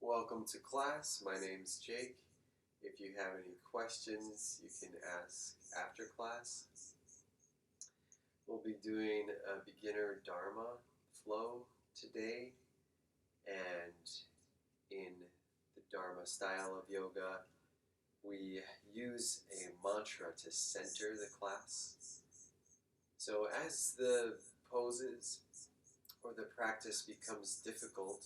Welcome to class. My name's Jake. If you have any questions, you can ask after class. We'll be doing a beginner Dharma flow today, and in the Dharma style of yoga, we use a mantra to center the class. So as the poses or the practice becomes difficult,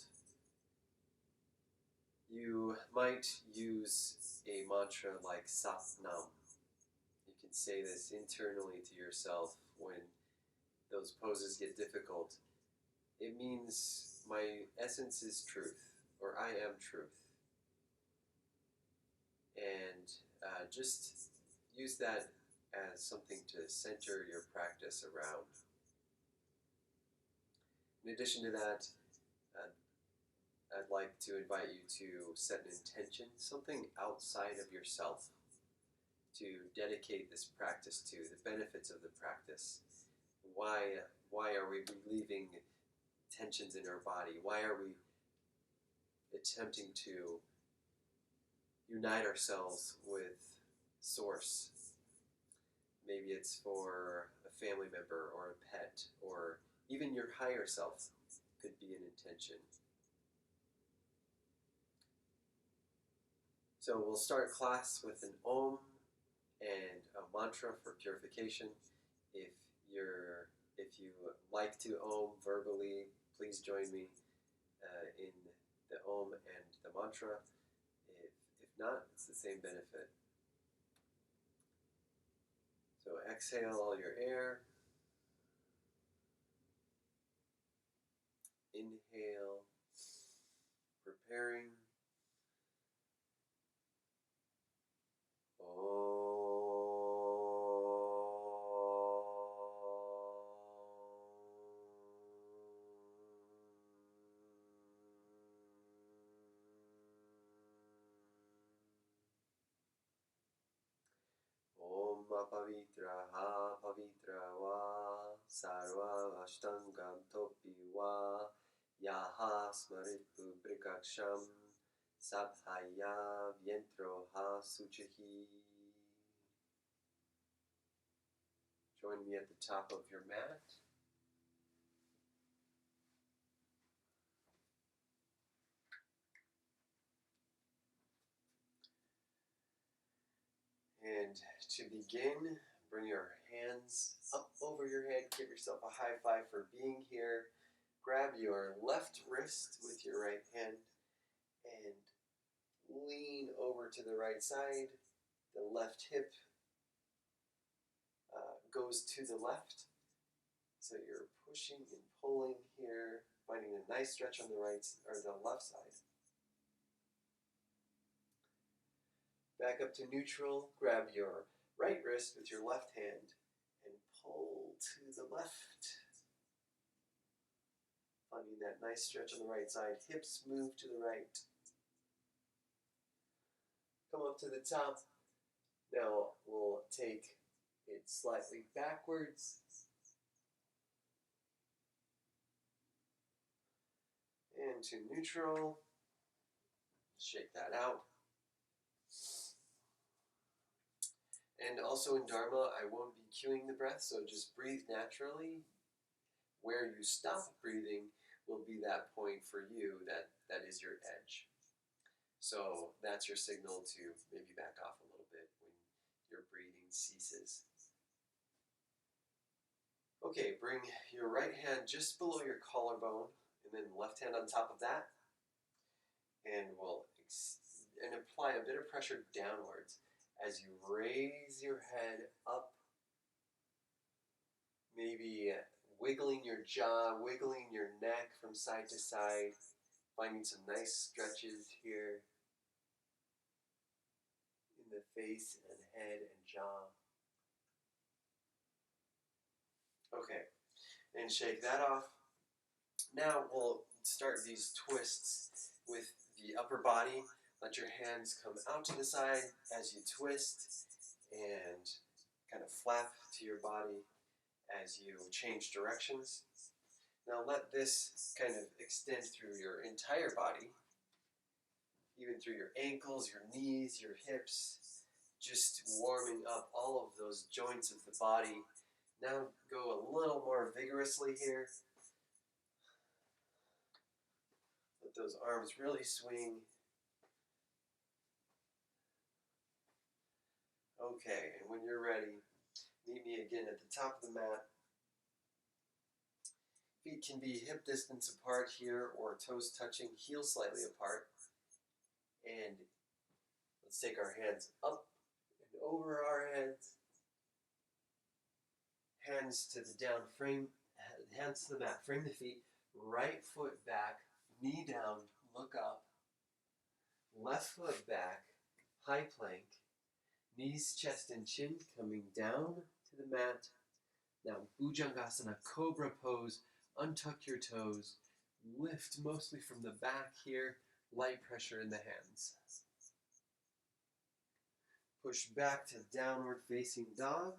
you might use a mantra like Sat Nam. You can say this internally to yourself when those poses get difficult. It means my essence is truth, or I am truth. And just use that as something to center your practice around. In addition to that, I'd like to invite you to set an intention, something outside of yourself, to dedicate this practice to, the benefits of the practice. Why are we relieving tensions in our body? Why are we attempting to unite ourselves with Source? Maybe it's for a family member or a pet, or even your higher self could be an intention. So we'll start class with an Om and a mantra for purification. If you like to Om verbally, please join me in the Om and the mantra. If not, it's the same benefit. So exhale all your air. Inhale, preparing. Pavitraha pavitra va sarva ashtangam topi va yaha smaritu brikaksham sabhaya vientroha suchihi. Join me at the top of your mat. And to begin, bring your hands up over your head. Give yourself a high five for being here. Grab your left wrist with your right hand and lean over to the right side. The left hip goes to the left. So you're pushing and pulling here, finding a nice stretch on the right or the left side. Back up to neutral. Grab your right wrist with your left hand and pull to the left. Finding that nice stretch on the right side. Hips move to the right. Come up to the top. Now we'll take it slightly backwards. And to neutral. Shake that out. And also in Dharma, I won't be cueing the breath, so just breathe naturally. Where you stop breathing will be that point for you that is your edge. So that's your signal to maybe back off a little bit when your breathing ceases. Okay, bring your right hand just below your collarbone, and then left hand on top of that. And we'll apply a bit of pressure downwards as you raise your head up, maybe wiggling your jaw, wiggling your neck from side to side, finding some nice stretches here in the face and head and jaw. Okay, and shake that off. Now we'll start these twists with the upper body. Let your hands come out to the side as you twist and kind of flap to your body as you change directions. Now let this kind of extend through your entire body even through your ankles, your knees, your hips, just warming up all of those joints of the body. Now go a little more vigorously here. Let those arms really swing. Okay, and when you're ready, meet me again at the top of the mat. Feet can be hip distance apart here or toes touching, heels slightly apart. And let's take our hands up and over our heads. Hands to the down, hands to the mat, frame the feet, right foot back, knee down, look up. Left foot back, high plank, knees, chest, and chin coming down to the mat. Now, Bhujangasana, cobra pose, untuck your toes, lift mostly from the back here, light pressure in the hands. Push back to downward facing dog.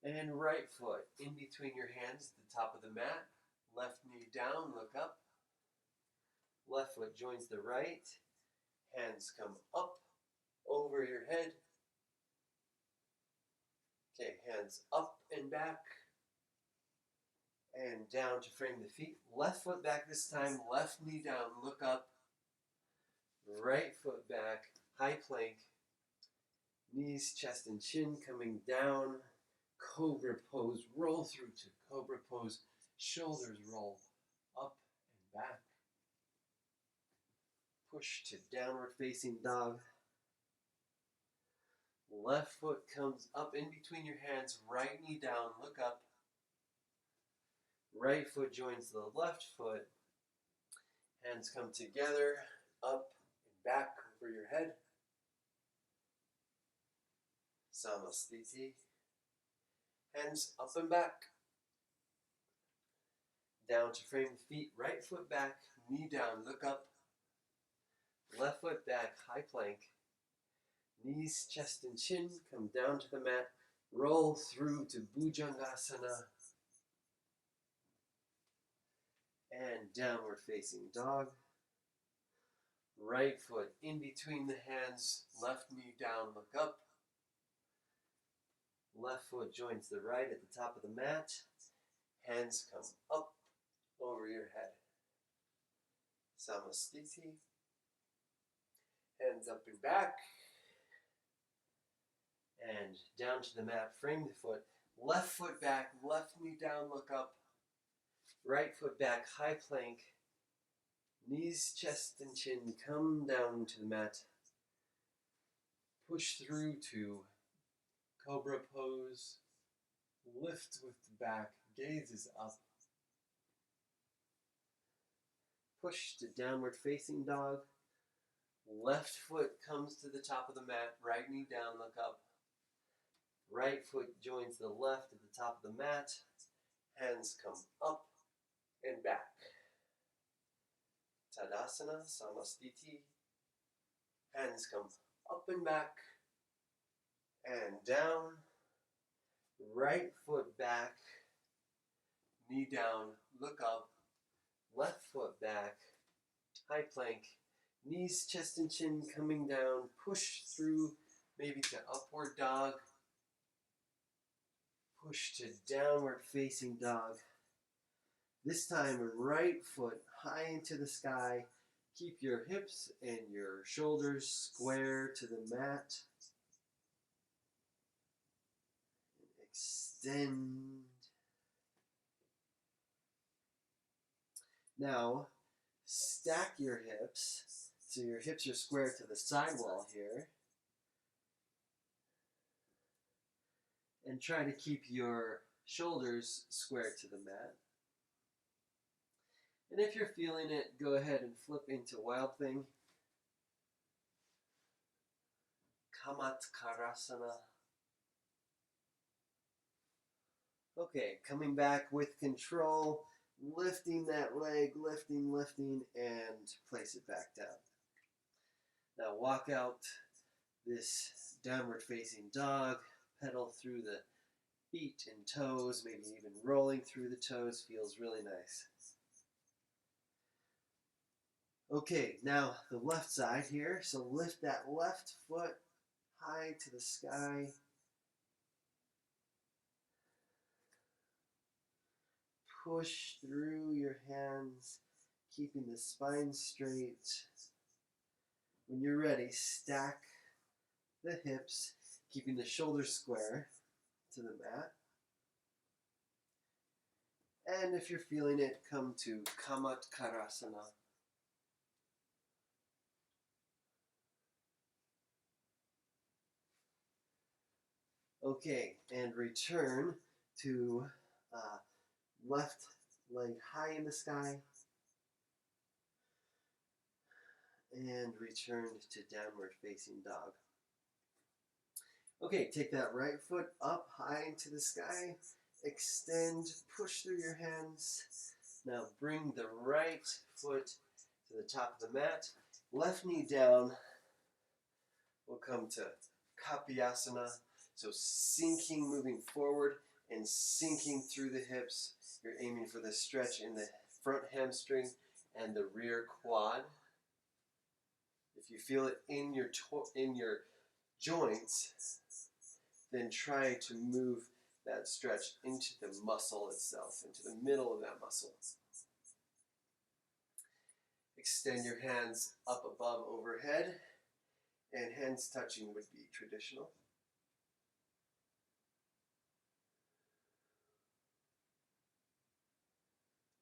And right foot in between your hands at the top of the mat, left knee down, look up. Left foot joins the right, hands come up over your head. Okay, hands up and back and down to frame the feet. Left foot back this time, left knee down, look up. Right foot back, high plank, knees, chest, and chin coming down. Cobra pose, roll through to cobra pose, shoulders roll up and back. Push to downward facing dog. Left foot comes up in between your hands, right knee down, look up. Right foot joins the left foot. Hands come together, up and back over your head. Samasthiti. Hands up and back. Down to frame the feet, right foot back, knee down, look up. Left foot back, high plank. Knees, chest, and chin come down to the mat. Roll through to Bhujangasana. And downward facing dog. Right foot in between the hands, left knee down, look up. Left foot joins the right at the top of the mat. Hands come up over your head. Samasthiti. Hands up and back. And down to the mat, frame the foot. Left foot back, left knee down, look up. Right foot back, high plank. Knees, chest, and chin come down to the mat. Push through to cobra pose. Lift with the back, gaze is up. Push to downward facing dog. Left foot comes to the top of the mat, right knee down, look up. Right foot joins the left at the top of the mat. Hands come up and back. Tadasana, Samasthiti. Hands come up and back and down. Right foot back, knee down, look up. Left foot back, high plank. Knees, chest, and chin coming down. Push through maybe to upward dog. Push to downward facing dog. This time, right foot high into the sky. Keep your hips and your shoulders square to the mat. Extend. Now, stack your hips. So your hips are square to the sidewall here. And try to keep your shoulders square to the mat. And if you're feeling it, go ahead and flip into Wild Thing. Kamatkarasana. Okay, coming back with control, lifting that leg, lifting, and place it back down. Now walk out this downward facing dog, pedal through the feet and toes, maybe even rolling through the toes, feels really nice. Okay, now the left side here. So lift that left foot high to the sky. Push through your hands, keeping the spine straight. When you're ready, stack the hips, keeping the shoulders square to the mat. And if you're feeling it, come to Kamatkarasana. Okay, and return to left leg high in the sky. And return to downward facing dog. Okay, take that right foot up high into the sky. Extend, push through your hands. Now bring the right foot to the top of the mat. Left knee down. We'll come to Kapyasana. So sinking, moving forward and sinking through the hips. You're aiming for the stretch in the front hamstring and the rear quad. If you feel it in your joints, then try to move that stretch into the muscle itself, into the middle of that muscle. Extend your hands up above overhead, and hands touching would be traditional.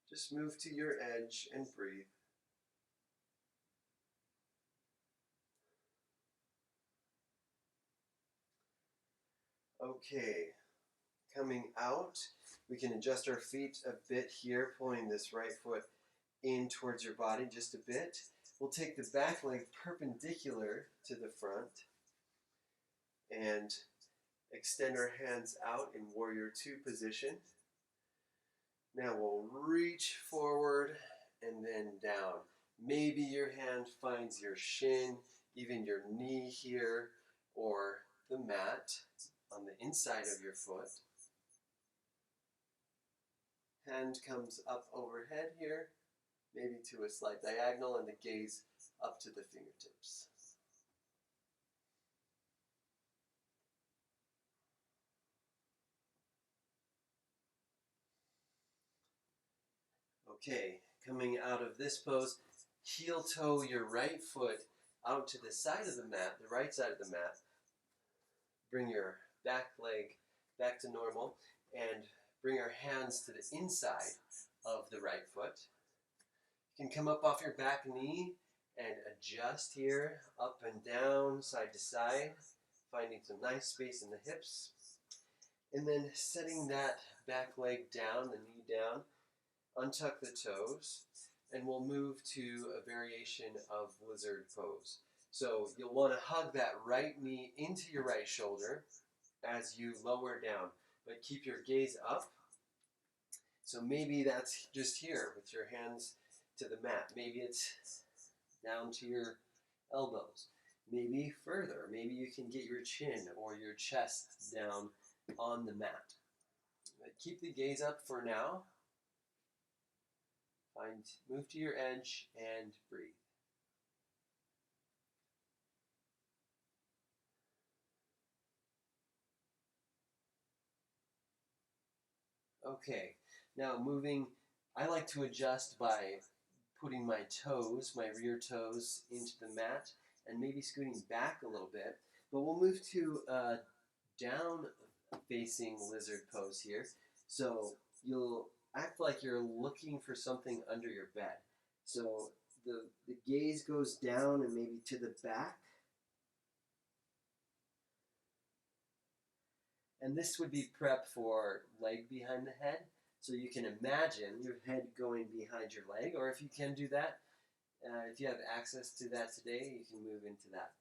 Just move to your edge and breathe. Okay, coming out, we can adjust our feet a bit here, pulling this right foot in towards your body just a bit. We'll take the back leg perpendicular to the front and extend our hands out in Warrior Two position. Now we'll reach forward and then down. Maybe your hand finds your shin, even your knee here, or the mat on the inside of your foot. Hand comes up overhead here, maybe to a slight diagonal, and the gaze up to the fingertips. Okay, coming out of this pose, heel toe your right foot out to the side of the mat, the right side of the mat. Bring your back leg back to normal and bring our hands to the inside of the right foot. You can come up off your back knee and adjust here, up and down, side to side, finding some nice space in the hips. And then setting that back leg down, the knee down, untuck the toes, and we'll move to a variation of lizard pose. So you'll want to hug that right knee into your right shoulder as you lower down, but keep your gaze up. So maybe that's just here with your hands to the mat. Maybe it's down to your elbows. Maybe further. Maybe you can get your chin or your chest down on the mat. But keep the gaze up for now. Move to your edge and breathe. Okay, now moving, I like to adjust by putting my toes, my rear toes, into the mat and maybe scooting back a little bit. But we'll move to a down facing lizard pose here. So you'll act like you're looking for something under your bed. So the gaze goes down and maybe to the back. And this would be prep for leg behind the head. So you can imagine your head going behind your leg, or if you can do that, if you have access to that today, you can move into that.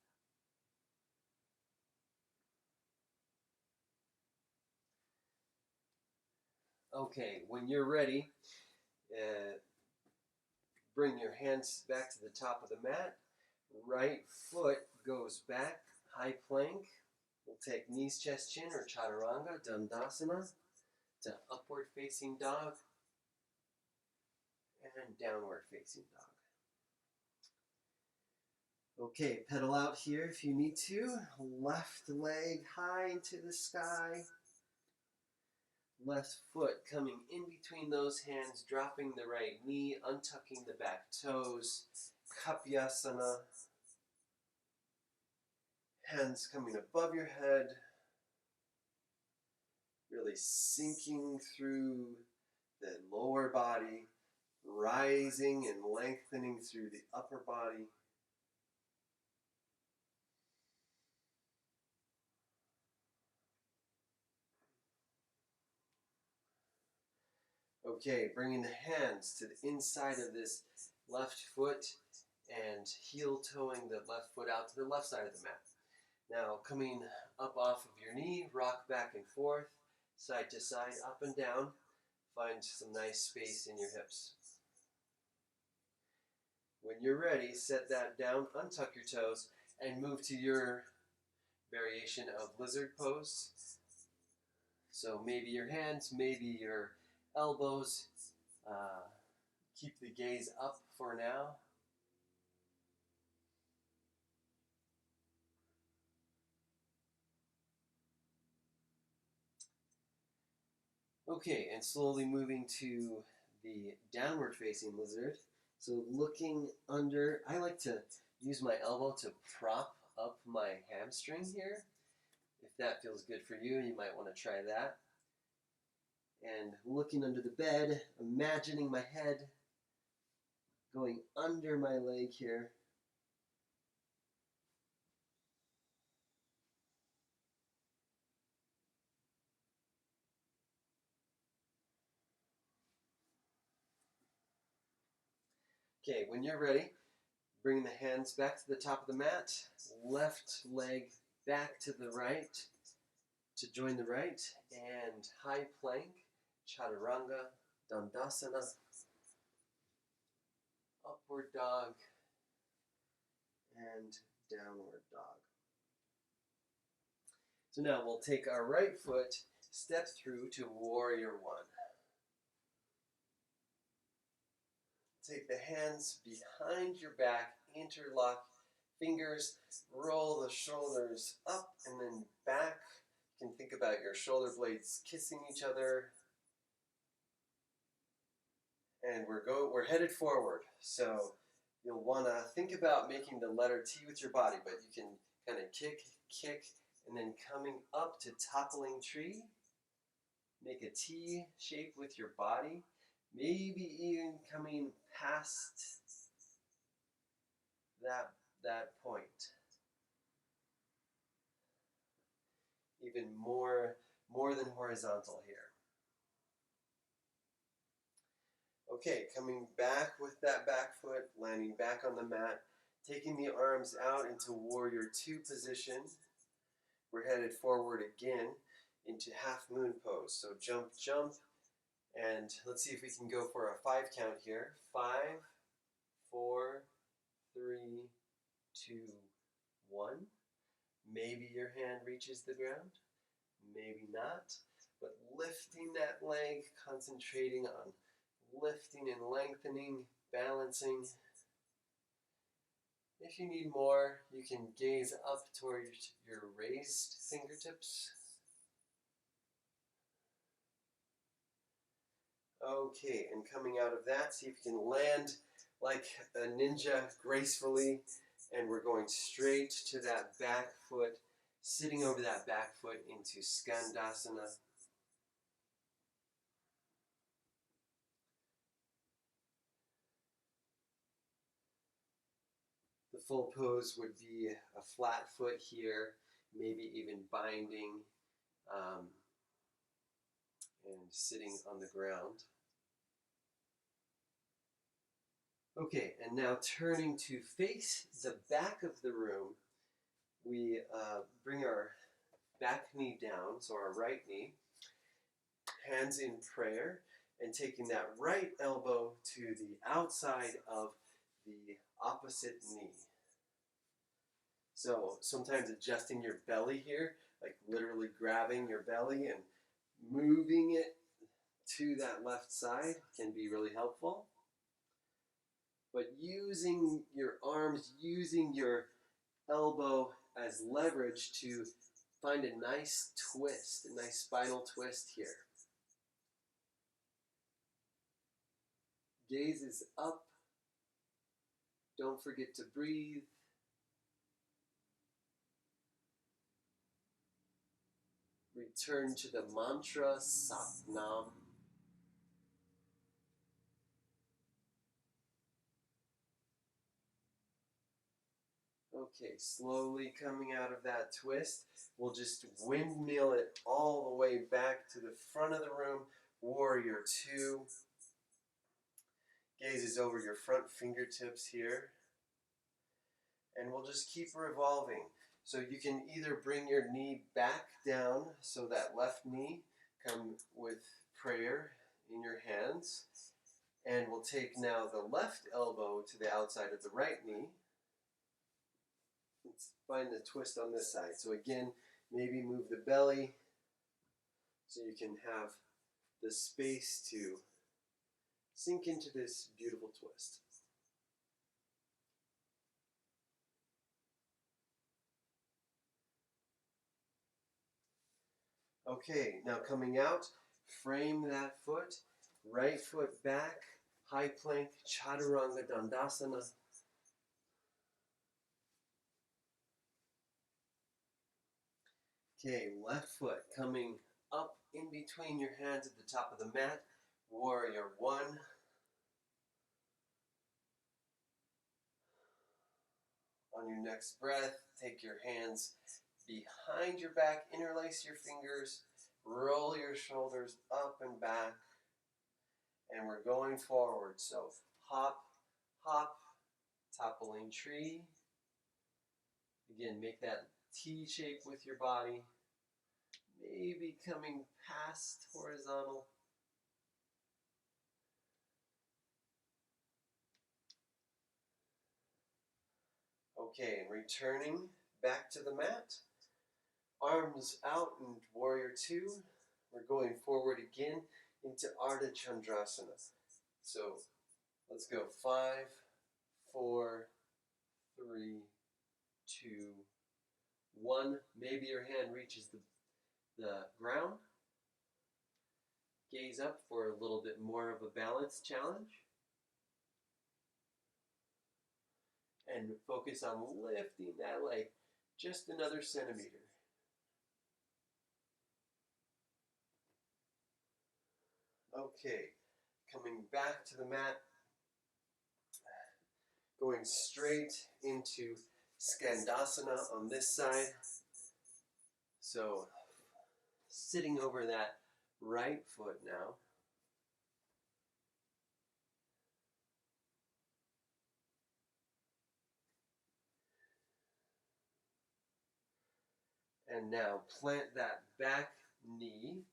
Okay, when you're ready, bring your hands back to the top of the mat. Right foot goes back, high plank. We'll take knees, chest, chin, or chaturanga, dandasana, to upward facing dog, and downward facing dog. Okay, pedal out here if you need to. Left leg high into the sky. Left foot coming in between those hands, dropping the right knee, untucking the back toes. Kapyasana. Hands coming above your head. Really sinking through the lower body, rising and lengthening through the upper body. Okay, bringing the hands to the inside of this left foot and heel toeing the left foot out to the left side of the mat. Now coming up off of your knee, rock back and forth, side to side, up and down. Find some nice space in your hips. When you're ready, set that down, untuck your toes, and move to your variation of lizard pose. So maybe your hands, maybe your elbows. Keep the gaze up for now. Okay, and slowly moving to the downward facing lizard. So looking under, I like to use my elbow to prop up my hamstring here. If that feels good for you, you might want to try that. And looking under the bed, imagining my head going under my leg here. Okay, when you're ready, bring the hands back to the top of the mat, left leg back to the right to join the right, and high plank, chaturanga, dandasana, upward dog, and downward dog. So now we'll take our right foot, step through to warrior one. Take the hands behind your back, interlock fingers, roll the shoulders up and then back. You can think about your shoulder blades kissing each other. And we're headed forward. So you'll want to think about making the letter T with your body, but you can kind of kick, and then coming up to toppling tree. Make a T shape with your body. Maybe even coming past that point. Even more than horizontal here. Okay, coming back with that back foot, landing back on the mat, taking the arms out into warrior two position. We're headed forward again into half moon pose. So jump, and let's see if we can go for a 5 count here. 5, 4, 3, 2, 1. Maybe your hand reaches the ground, maybe not, but lifting that leg, concentrating on lifting and lengthening, balancing. If you need more, you can gaze up towards your raised fingertips. Okay, and coming out of that, see if you can land like a ninja gracefully, and we're going straight to that back foot, sitting over that back foot into Skandasana. The full pose would be a flat foot here, maybe even binding and sitting on the ground. Okay, and now turning to face the back of the room, we bring our back knee down, so our right knee, hands in prayer, and taking that right elbow to the outside of the opposite knee. So sometimes adjusting your belly here, like literally grabbing your belly and moving it to that left side can be really helpful. but using your arms, using your elbow as leverage to find a nice twist, a nice spinal twist here. Gaze is up. Don't forget to breathe. Return to the mantra Sat Nam. Okay, slowly coming out of that twist, we'll just windmill it all the way back to the front of the room. Warrior 2. Gaze is over your front fingertips here. And we'll just keep revolving. So you can either bring your knee back down, so that left knee come with prayer in your hands. And we'll take now the left elbow to the outside of the right knee. Let's find the twist on this side. So again, maybe move the belly so you can have the space to sink into this beautiful twist. Okay, now coming out, frame that foot, right foot back, high plank, Chaturanga Dandasana. Okay, left foot coming up in between your hands at the top of the mat, Warrior 1. On your next breath, take your hands behind your back, interlace your fingers, roll your shoulders up and back, and we're going forward. So hop, hop, toppling tree. Again, make that T shape with your body, maybe coming past horizontal. Okay, and returning back to the mat. Arms out in Warrior 2. We're going forward again into Ardha Chandrasana. So let's go 5, 4, 3, 2, 1. Maybe your hand reaches the ground. Gaze up for a little bit more of a balance challenge. And focus on lifting that leg just another centimeter. Okay, coming back to the mat, going straight into Skandasana on this side. So, sitting over that right foot now. And now plant that back knee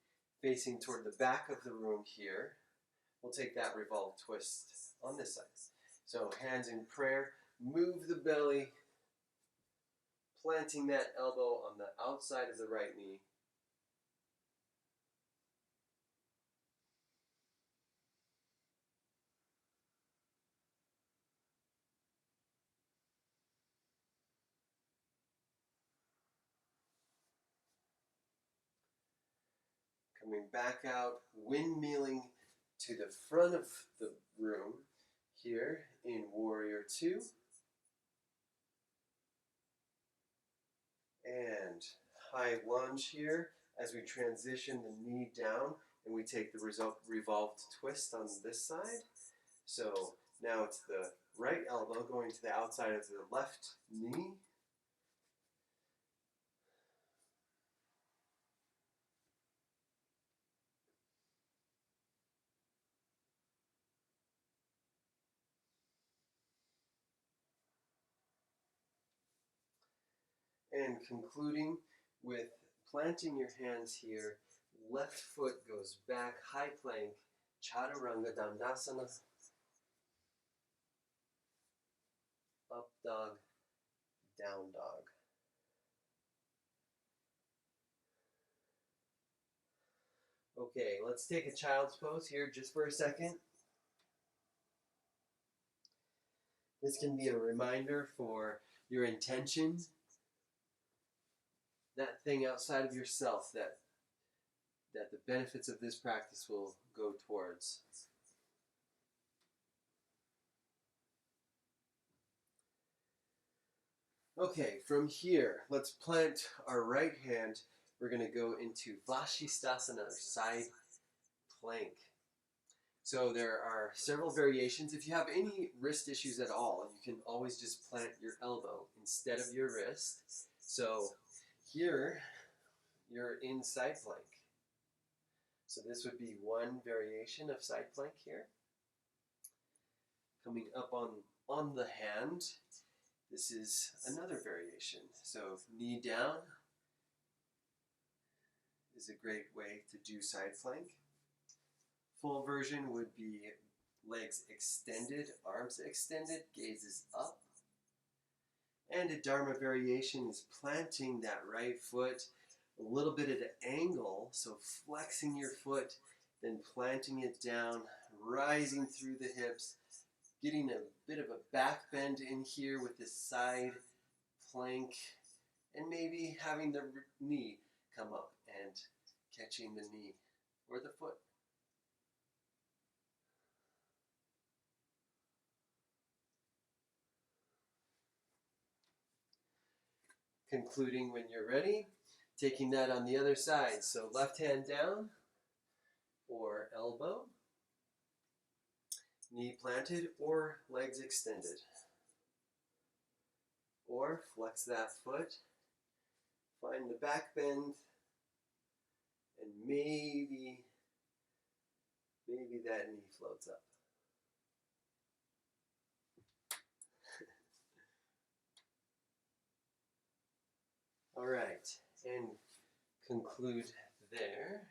facing toward the back of the room here. We'll take that revolved twist on this side. So hands in prayer, move the belly, planting that elbow on the outside of the right knee. Coming back out, windmilling to the front of the room here in Warrior 2. And high lunge here as we transition the knee down and we take the revolved twist on this side. So now it's the right elbow going to the outside of the left knee. And concluding with planting your hands here, left foot goes back, high plank, Chaturanga Dandasana, up dog, down dog. Okay, let's take a child's pose here just for a second. This can be a reminder for your intention, that thing outside of yourself that the benefits of this practice will go towards. Okay, from here, let's plant our right hand. We're going to go into Vashisthasana, or side plank. So there are several variations. If you have any wrist issues at all, you can always just plant your elbow instead of your wrist. So here, you're in side plank. So this would be one variation of side plank here. Coming up on the hand, this is another variation. So knee down is a great way to do side plank. Full version would be legs extended, arms extended, gazes up. And a Dharma variation is planting that right foot a little bit at an angle, so flexing your foot, then planting it down, rising through the hips, getting a bit of a back bend in here with this side plank, and maybe having the knee come up and catching the knee or the foot. Concluding when you're ready, taking that on the other side. So left hand down or elbow, knee planted or legs extended. Or flex that foot, find the back bend, and maybe that knee floats up. All right, and conclude there.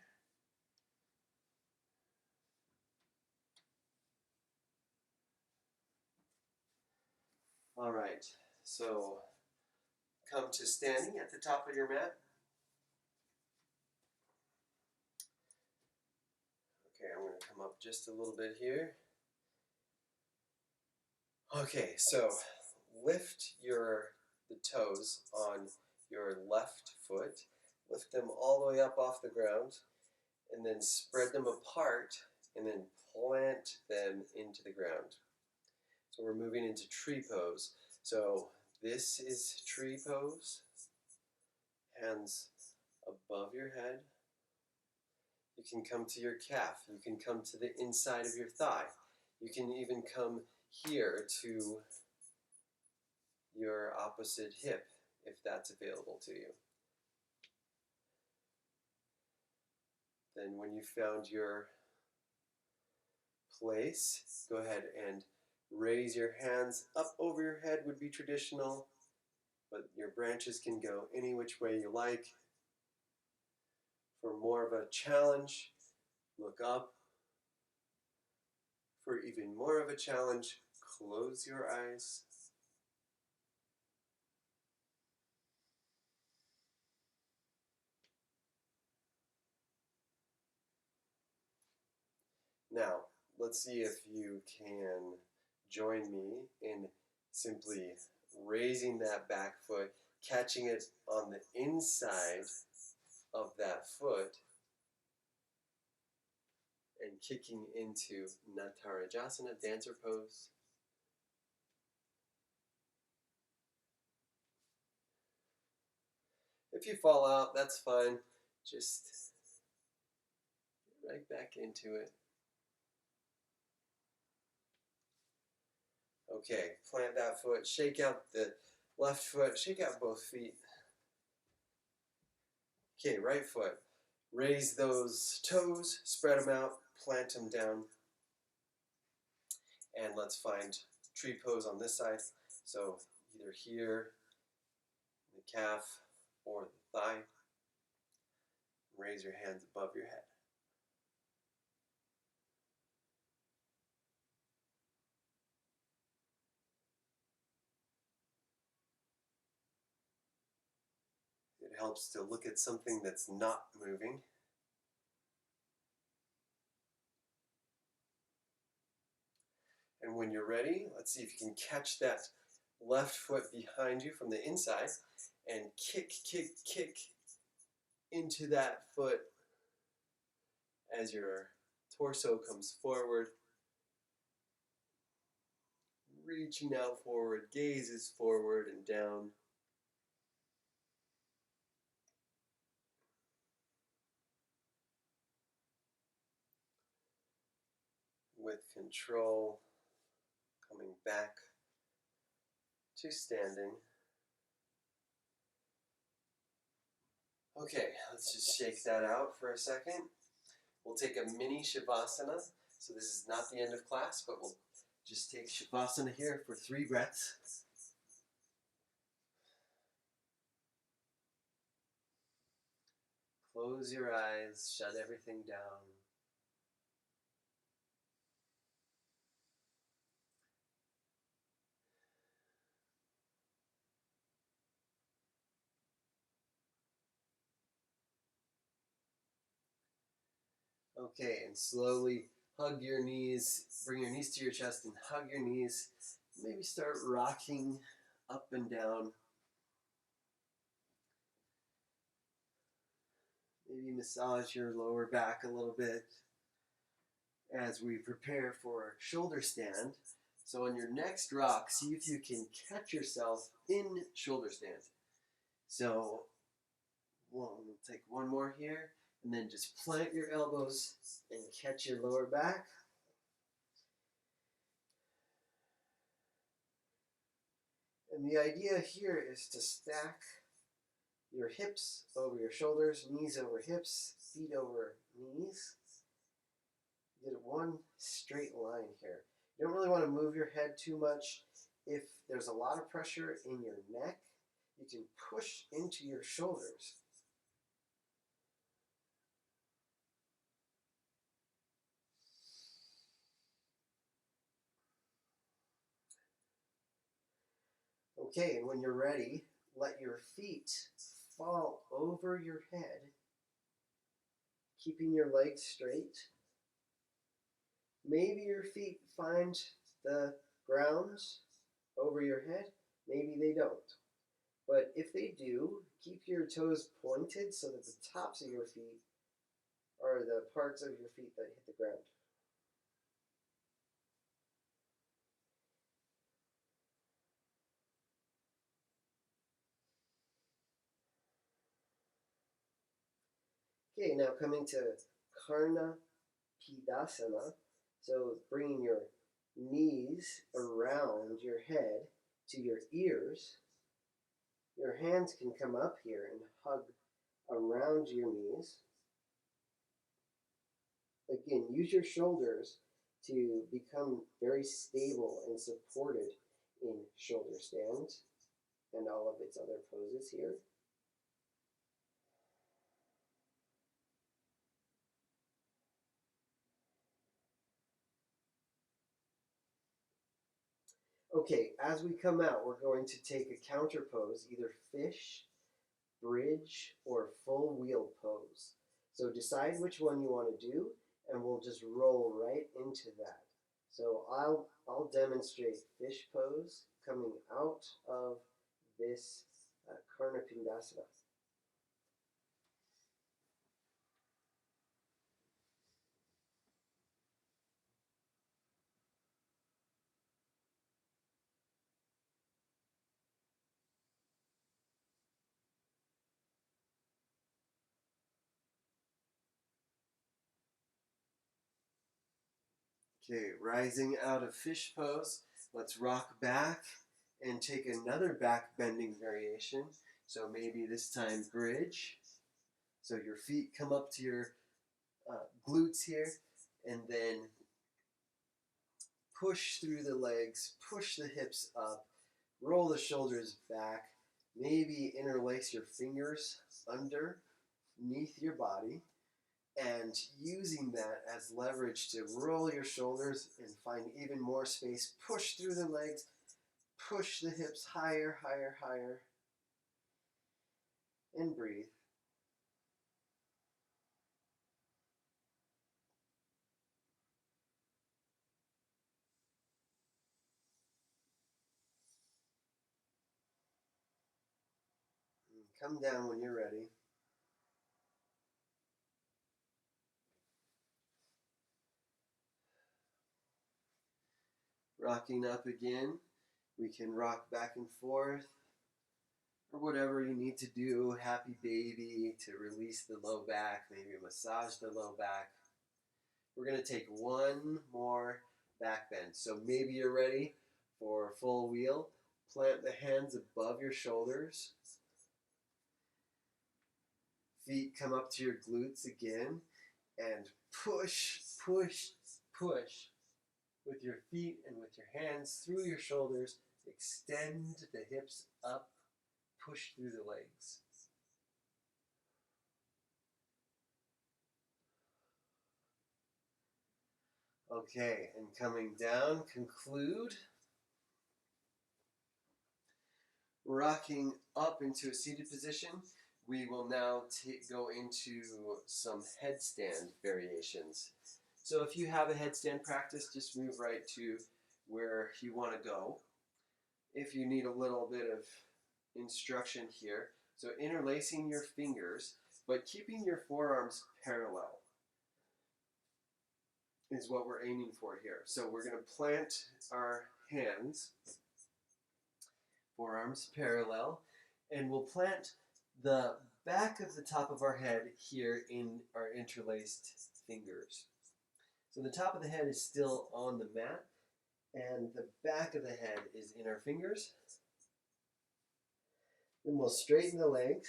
All right, so come to standing at the top of your mat. Okay, I'm going to come up just a little bit here. Okay, so lift the toes on your left foot. Lift them all the way up off the ground, and then spread them apart, and then plant them into the ground. So we're moving into tree pose. So this is tree pose. Hands above your head. You can come to your calf. You can come to the inside of your thigh. You can even come here to your opposite hip if that's available to you. Then when you found your place, go ahead and raise your hands up over your head would be traditional, but your branches can go any which way you like. For more of a challenge, look up. For even more of a challenge, close your eyes. Now, let's see if you can join me in simply raising that back foot, catching it on the inside of that foot, and kicking into Natarajasana, dancer pose. If you fall out, that's fine. Just get right back into it. Okay, plant that foot, shake out the left foot, shake out both feet. Okay, right foot. Raise those toes, spread them out, plant them down. And let's find tree pose on this side. So either here, the calf, or the thigh. Raise your hands above your head. It helps to look at something that's not moving. And when you're ready, let's see if you can catch that left foot behind you from the inside and kick, kick, kick into that foot as your torso comes forward. Reaching out forward, gazes forward and down. With control, coming back to standing. Okay, let's just shake that out for a second. We'll take a mini Shavasana. So this is not the end of class, but we'll just take Shavasana here for 3 breaths. Close your eyes, shut everything down. Okay, and slowly hug your knees, bring your knees to your chest and hug your knees. Maybe start rocking up and down. Maybe massage your lower back a little bit as we prepare for shoulder stand. So on your next rock, see if you can catch yourself in shoulder stand. So we'll take one more here, and then just plant your elbows and catch your lower back. And the idea here is to stack your hips over your shoulders, knees over hips, feet over knees. Get one straight line here. You don't really want to move your head too much. If there's a lot of pressure in your neck, you can push into your shoulders. Okay, and when you're ready, let your feet fall over your head, keeping your legs straight. Maybe your feet find the ground over your head, maybe they don't. But if they do, keep your toes pointed so that the tops of your feet are the parts of your feet that hit the ground. Okay, now coming to Karna Pidasana. So bringing your knees around your head to your ears. Your hands can come up here and hug around your knees. Again, use your shoulders to become very stable and supported in shoulder stand and all of its other poses here. Okay, as we come out, we're going to take a counter pose, either fish, bridge, or full wheel pose. So decide which one you want to do, and we'll just roll right into that. So I'll demonstrate fish pose coming out of this Karna Pindasana. Okay, rising out of fish pose, let's rock back and take another back bending variation. So maybe this time bridge. So your feet come up to your glutes here, and then push through the legs, push the hips up, roll the shoulders back, maybe interlace your fingers underneath your body, and using that as leverage to roll your shoulders and find even more space. Push through the legs, push the hips higher, higher, higher, and breathe. Come down when you're ready. Rocking up again. We can rock back and forth, or whatever you need to do. Happy baby to release the low back, maybe massage the low back. We're going to take one more back bend. So maybe you're ready for full wheel. Plant the hands above your shoulders. Feet come up to your glutes again. And push, push, push with your feet and with your hands through your shoulders. Extend the hips up. Push through the legs. Okay, and coming down, conclude. Rocking up into a seated position, we will now go into some headstand variations. So if you have a headstand practice, just move right to where you want to go. If you need a little bit of instruction here, so interlacing your fingers, but keeping your forearms parallel is what we're aiming for here. So we're going to plant our hands, forearms parallel, and we'll plant the back of the top of our head here in our interlaced fingers. So the top of the head is still on the mat, and the back of the head is in our fingers. Then we'll straighten the legs.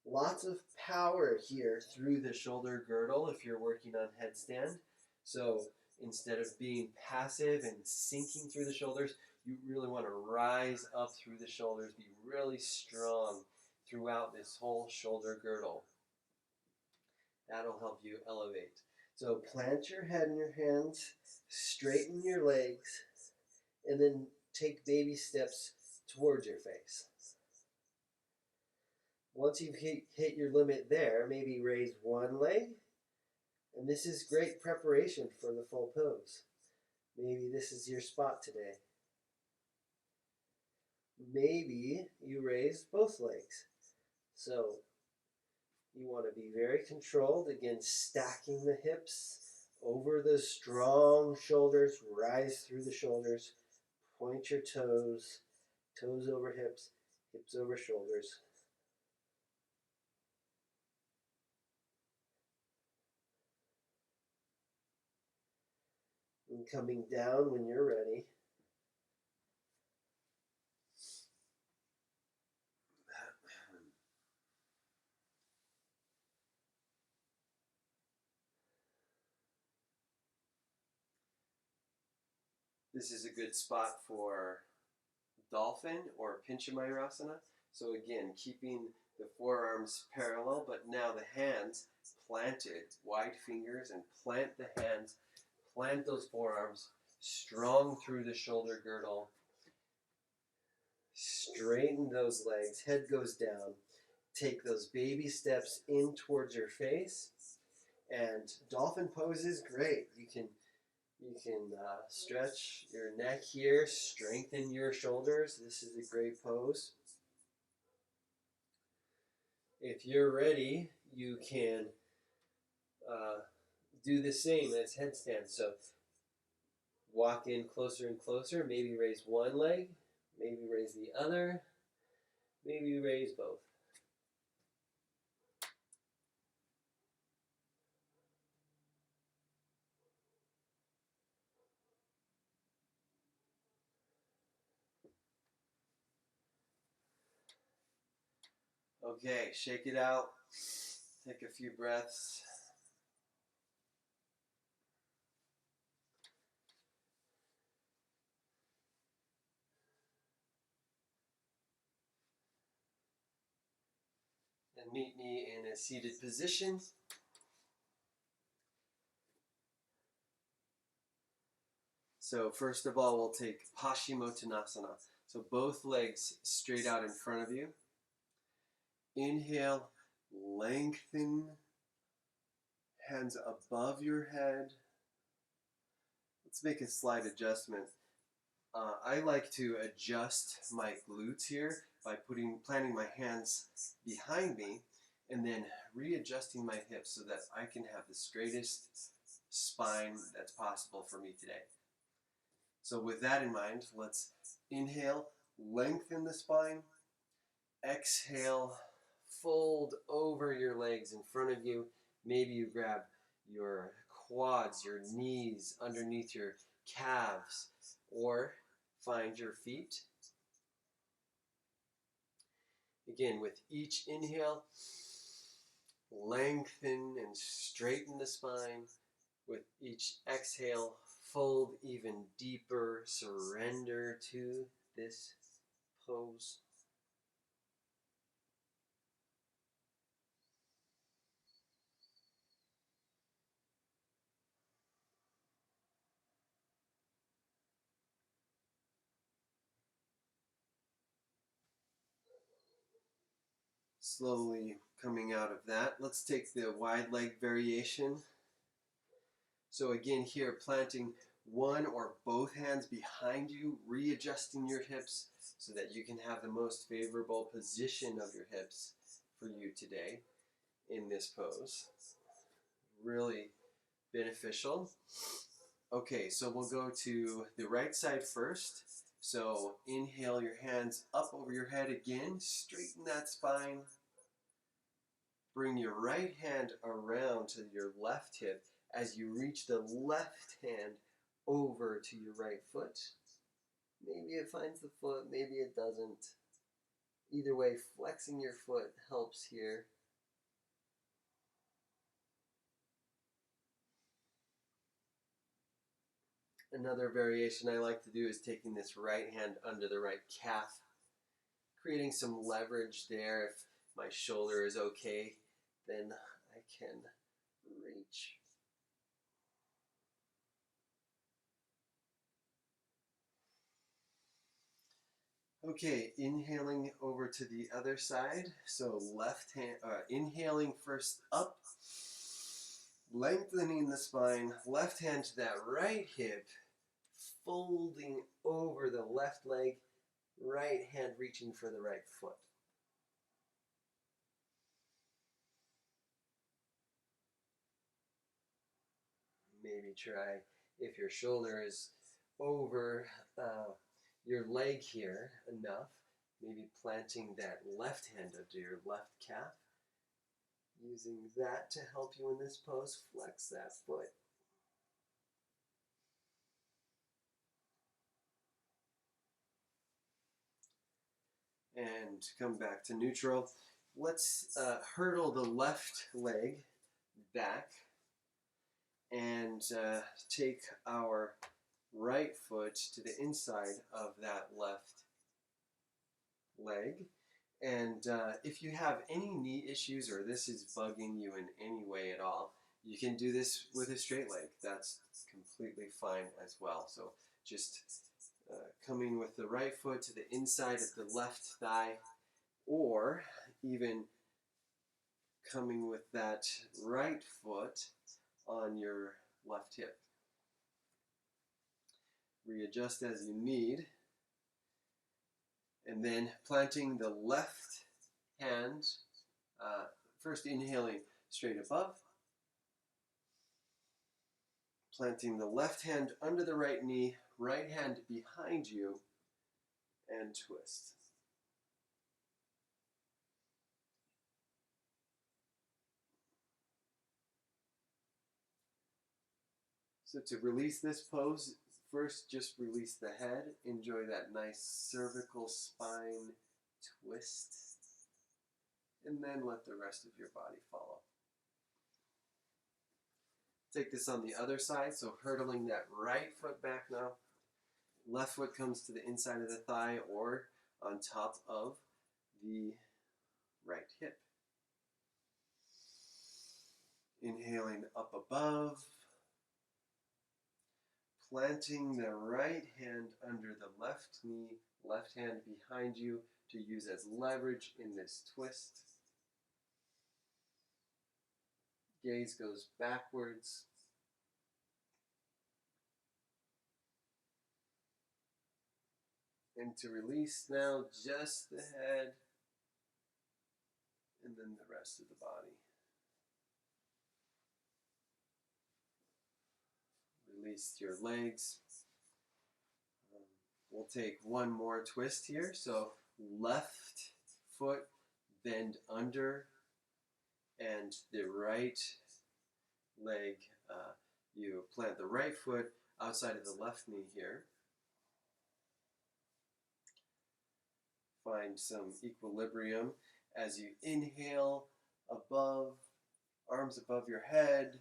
Lots of power here through the shoulder girdle if you're working on headstand. So instead of being passive and sinking through the shoulders, you really want to rise up through the shoulders, be really strong throughout this whole shoulder girdle. That'll help you elevate. So plant your head in your hands, straighten your legs, and then take baby steps towards your face. Once you've hit your limit there, maybe raise one leg, and this is great preparation for the full pose. Maybe this is your spot today. Maybe you raise both legs. So you want to be very controlled. Again, stacking the hips over the strong shoulders. Rise through the shoulders. Point your toes. Toes over hips. Hips over shoulders. And coming down when you're ready. This is a good spot for dolphin or Pinchamayurasana. So again, keeping the forearms parallel, but now the hands planted, wide fingers, and plant the hands, plant those forearms, strong through the shoulder girdle. Straighten those legs, head goes down. Take those baby steps in towards your face. And dolphin pose is great. You can stretch your neck here, strengthen your shoulders. This is a great pose. If you're ready, you can do the same as headstand. So walk in closer and closer. Maybe raise one leg. Maybe raise the other. Maybe raise both. Okay, shake it out. Take a few breaths. And meet me in a seated position. So first of all, we'll take Paschimottanasana. So both legs straight out in front of you. Inhale, lengthen, hands above your head. Let's make a slight adjustment. I like to adjust my glutes here by planting my hands behind me and then readjusting my hips so that I can have the straightest spine that's possible for me today. So with that in mind, let's inhale, lengthen the spine. Exhale, fold over your legs in front of you. Maybe you grab your quads, your knees underneath your calves, or find your feet. Again, with each inhale, lengthen and straighten the spine. With each exhale, fold even deeper, surrender to this pose. Slowly coming out of that, let's take the wide leg variation. So again here, planting one or both hands behind you, readjusting your hips so that you can have the most favorable position of your hips for you today in this pose. Really beneficial. Okay, so we'll go to the right side first. So inhale your hands up over your head again, straighten that spine. Bring your right hand around to your left hip as you reach the left hand over to your right foot. Maybe it finds the foot, maybe it doesn't. Either way, flexing your foot helps here. Another variation I like to do is taking this right hand under the right calf, creating some leverage there. If my shoulder is okay, then I can reach. Okay, inhaling over to the other side. So left hand, inhaling first up, lengthening the spine, left hand to that right hip, folding over the left leg, right hand reaching for the right foot. Maybe try, if your shoulder is over your leg here enough, maybe planting that left hand under your left calf, using that to help you in this pose, flex that foot. And come back to neutral. Let's hurdle the left leg back and take our right foot to the inside of that left leg. And if you have any knee issues or this is bugging you in any way at all, you can do this with a straight leg. That's completely fine as well. So just coming with the right foot to the inside of the left thigh, or even coming with that right foot on your left hip. Readjust as you need. And then planting the left hand, first inhaling straight above, planting the left hand under the right knee, right hand behind you, and twist. So to release this pose, first just release the head. Enjoy that nice cervical spine twist. And then let the rest of your body follow. Take this on the other side, so hurdling that right foot back now. Left foot comes to the inside of the thigh or on top of the right hip. Inhaling up above. Planting the right hand under the left knee, left hand behind you to use as leverage in this twist. Gaze goes backwards. And to release now just the head and then the rest of the body. Release your legs. We'll take one more twist here. So left foot bend under, and the right leg, you plant the right foot outside of the left knee here. Find some equilibrium as you inhale above, arms above your head.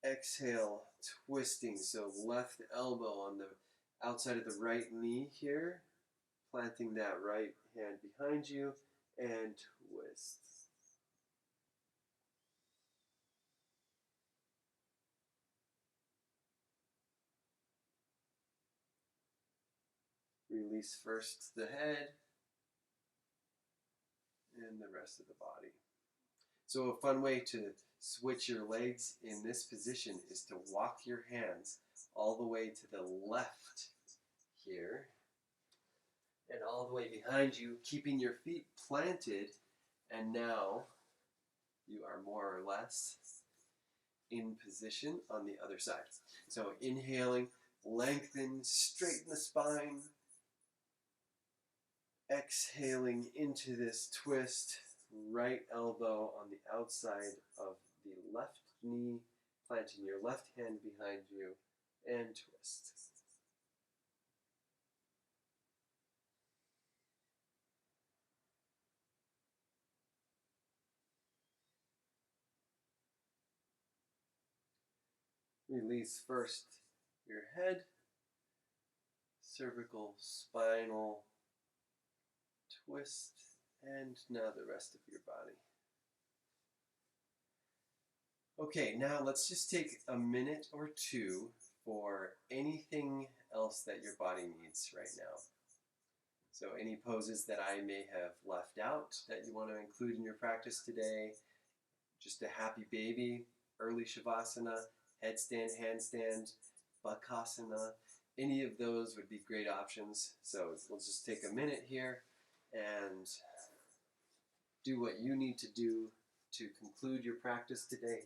Exhale, twisting. So left elbow on the outside of the right knee here, planting that right hand behind you, and twist. Release first the head and the rest of the body. So a fun way to switch your legs in this position is to walk your hands all the way to the left here and all the way behind you, keeping your feet planted, and now you are more or less in position on the other side. So inhaling, lengthen, straighten the spine. Exhaling into this twist, right elbow on the outside of the left knee, planting your left hand behind you, and twist. Release first your head, cervical, spinal twist, and now the rest of your body. Okay, now let's just take a minute or two for anything else that your body needs right now. So any poses that I may have left out that you want to include in your practice today, just a happy baby, early Shavasana, headstand, handstand, Bakasana, any of those would be great options. So we'll just take a minute here and do what you need to do to conclude your practice today.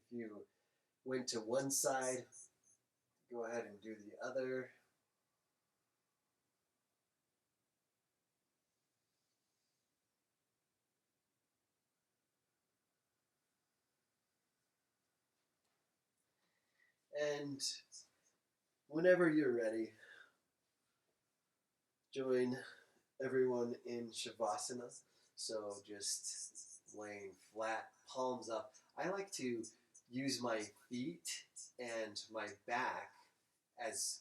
If you went to one side, go ahead and do the other. And whenever you're ready, join everyone in Shavasana. So just laying flat, palms up. I like to use my feet and my back as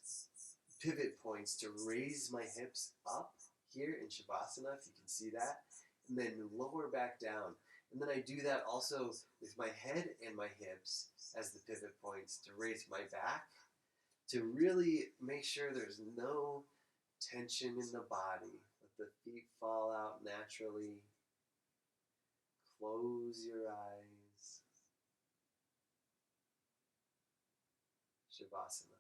pivot points to raise my hips up here in Shavasana, if you can see that, and then lower back down. And then I do that also with my head and my hips as the pivot points to raise my back, to really make sure there's no tension in the body. Let the feet fall out naturally. Close your eyes. Shavasana.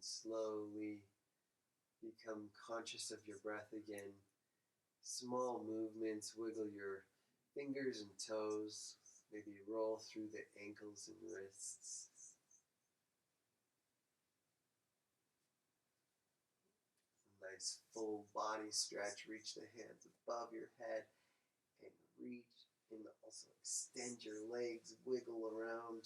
slowly become conscious of your breath again. Small movements, wiggle your fingers and toes, maybe roll through the ankles and wrists. Nice full body stretch, reach the hands above your head and reach, and also extend your legs, wiggle around.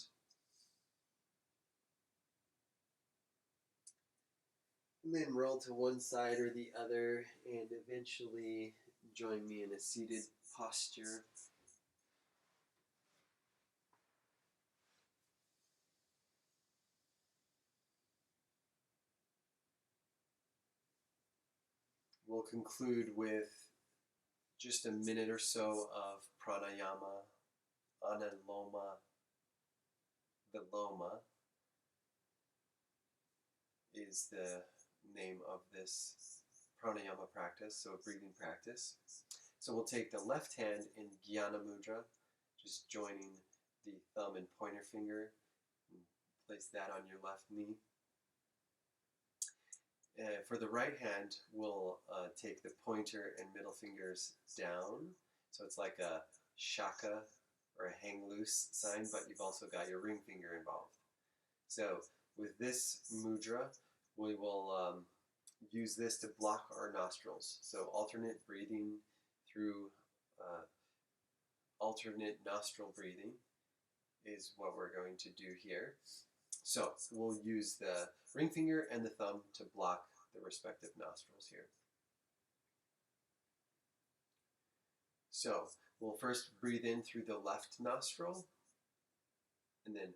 And then roll to one side or the other and eventually join me in a seated posture. We'll conclude with just a minute or so of pranayama, analoma, viloma is the name of this pranayama practice, so a breathing practice. So we'll take the left hand in Jnana Mudra, just joining the thumb and pointer finger, and place that on your left knee. For the right hand, we'll take the pointer and middle fingers down, so it's like a shaka or a hang loose sign, but you've also got your ring finger involved. So with this mudra, we will use this to block our nostrils. So alternate breathing through alternate nostril breathing is what we're going to do here. So we'll use the ring finger and the thumb to block the respective nostrils here. So we'll first breathe in through the left nostril, and then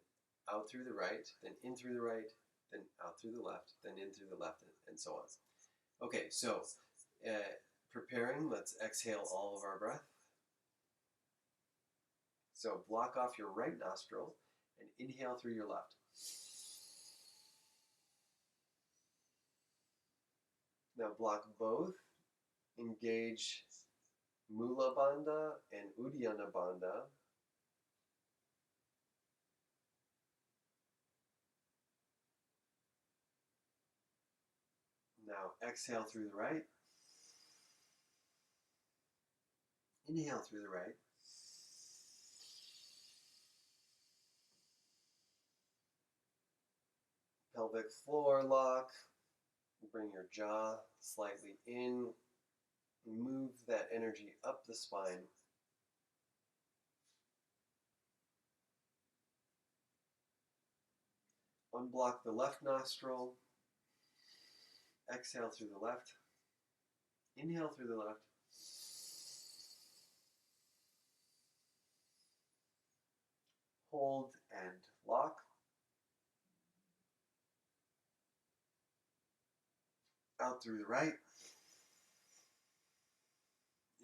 out through the right, then in through the right, then out through the left, then in through the left, and so on. Okay, so preparing, let's exhale all of our breath. So block off your right nostril and inhale through your left. Now block both. Engage Mula Bandha and Uddiyana Bandha. Now exhale through the right. Inhale through the right. Pelvic floor lock. Bring your jaw slightly in. Move that energy up the spine. Unblock the left nostril. Exhale through the left. Inhale through the left. Hold and lock. Out through the right.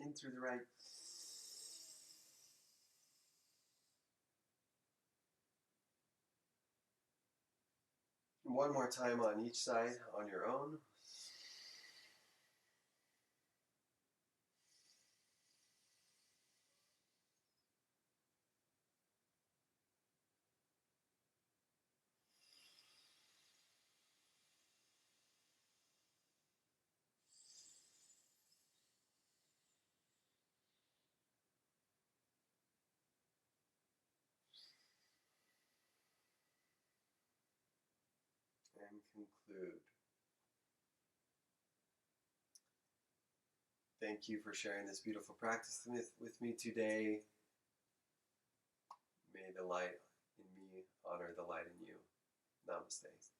In through the right. One more time on each side on your own. And conclude. Thank you for sharing this beautiful practice with me today. May the light in me honor the light in you. Namaste.